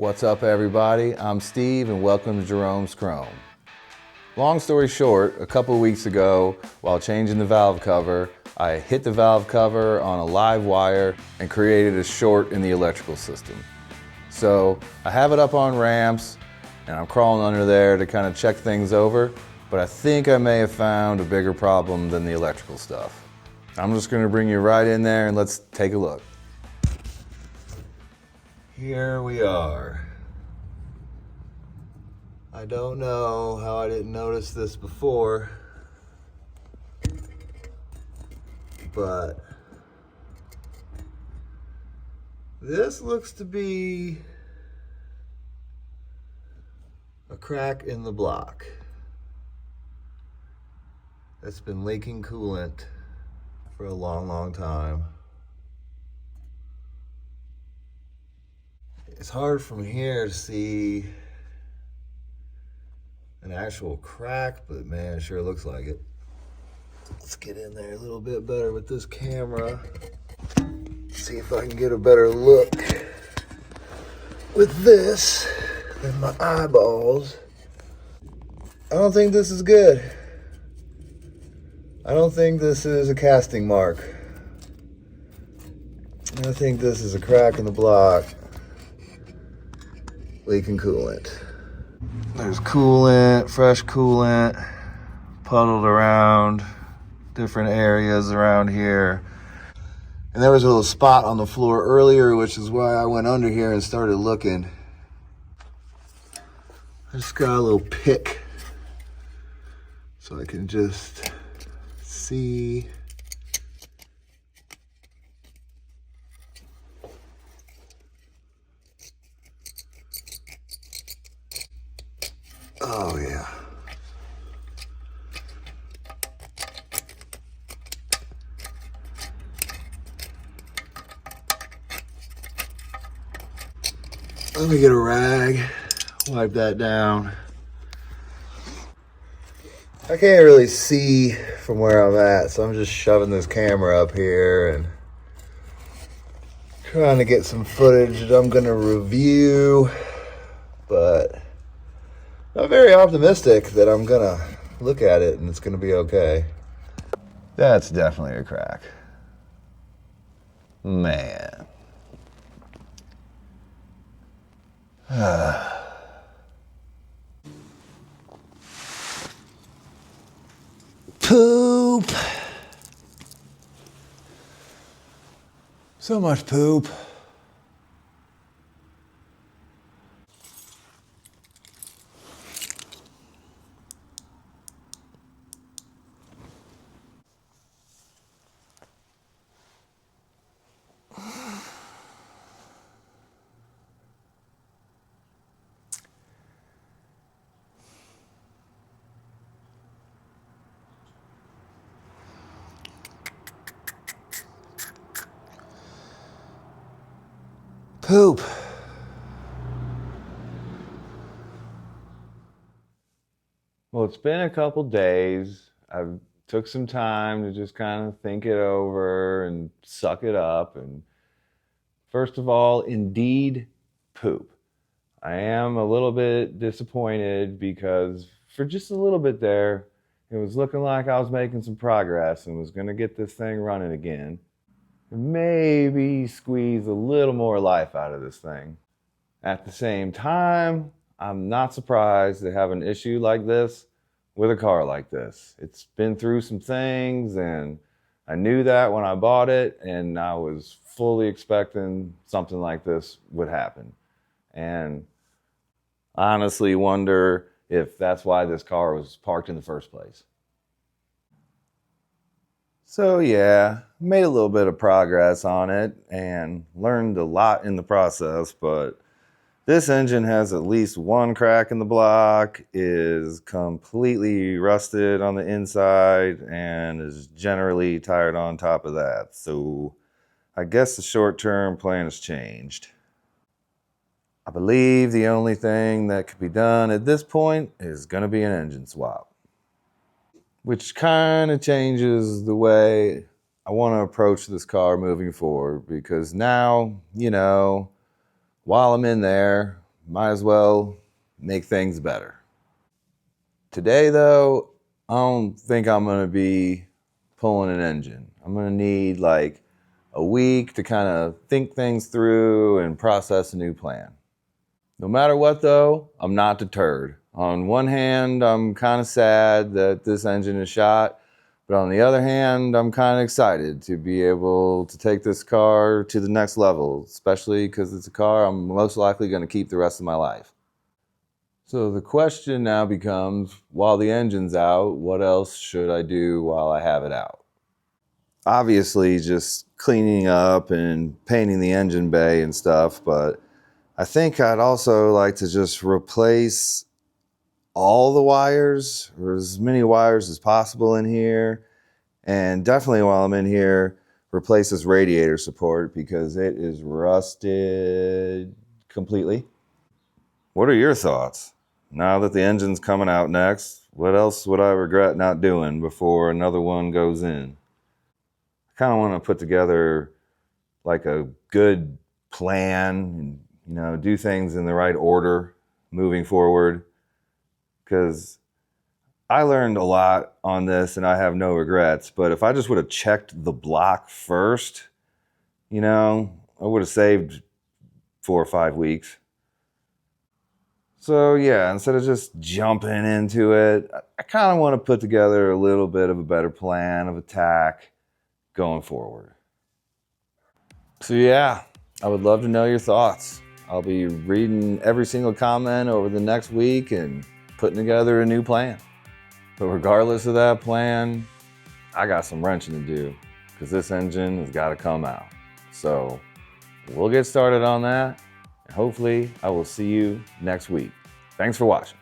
What's up, everybody? I'm Steve and welcome to Jerome's Chrome. Long story short, a couple of weeks ago, while changing the valve cover, I hit the valve cover on a live wire and created a short in the electrical system. So I have it up on ramps and I'm crawling under there to kind of check things over, but I think I may have found a bigger problem than the electrical stuff. I'm just going to bring you right in there and let's take a look. Here we are. I don't know how I didn't notice this before, but this looks to be a crack in the block that's been leaking coolant for a long time. It's hard from here to see an actual crack, but man, it sure looks like it. Let's get in there a little bit better with this camera. See if I can get a better look with this than my eyeballs. I don't think this is good. I don't think this is a casting mark. I think this is a crack in the block, leaking coolant. There's coolant, fresh coolant, puddled around different areas around here. And there was a little spot on the floor earlier, which is why I went under here and started looking. I just got a little pick so I can just see. Oh yeah. Let me get a rag, wipe that down. I can't really see from where I'm at, so I'm just shoving this camera up here and trying to get some footage that I'm gonna review, but I'm very optimistic that I'm gonna look at it and it's gonna be okay. That's definitely a crack. Man. Poop. So much poop. Poop. Well, it's been a couple days. I took some time to just kind of think it over and suck it up. And first of all, indeed, poop. I am a little bit disappointed because for just a little bit there, it was looking like I was making some progress and was going to get this thing running again. Maybe squeeze a little more life out of this thing. At the same time, I'm not surprised to have an issue like this with a car like this. It's been through some things and I knew that when I bought it, and I was fully expecting something like this would happen. And I honestly wonder if that's why this car was parked in the first place. So yeah, made a little bit of progress on it and learned a lot in the process, but this engine has at least one crack in the block, is completely rusted on the inside, and is generally tired on top of that. So I guess the short-term plan has changed. I believe the only thing that could be done at this point is going to be an engine swap, which kind of changes the way I want to approach this car moving forward, because now, you know, while I'm in there, might as well make things better. Today though, I don't think I'm gonna be pulling an engine. I'm gonna need like a week to kind of think things through and process a new plan. No matter what though, I'm not deterred. On one hand, I'm kind of sad that this engine is shot, but on the other hand, I'm kind of excited to be able to take this car to the next level, especially because it's a car I'm most likely going to keep the rest of my life. So the question now becomes, while the engine's out, what else should I do while I have it out? Obviously, just cleaning up and painting the engine bay and stuff, but I think I'd also like to just replace all the wires, or as many wires as possible in here. And definitely while I'm in here, replace this radiator support because it is rusted completely. What are your thoughts? Now that the engine's coming out next, what else would I regret not doing before another one goes in? I kind of want to put together like a good plan and, do things in the right order moving forward. Because I learned a lot on this and I have no regrets. But if I just would have checked the block first, I would have saved 4 or 5 weeks. So yeah, instead of just jumping into it, I kind of want to put together a little bit of a better plan of attack going forward. So yeah, I would love to know your thoughts. I'll be reading every single comment over the next week and putting together a new plan. But regardless of that plan, I got some wrenching to do because this engine has got to come out. So we'll get started on that. And hopefully I will see you next week. Thanks for watching.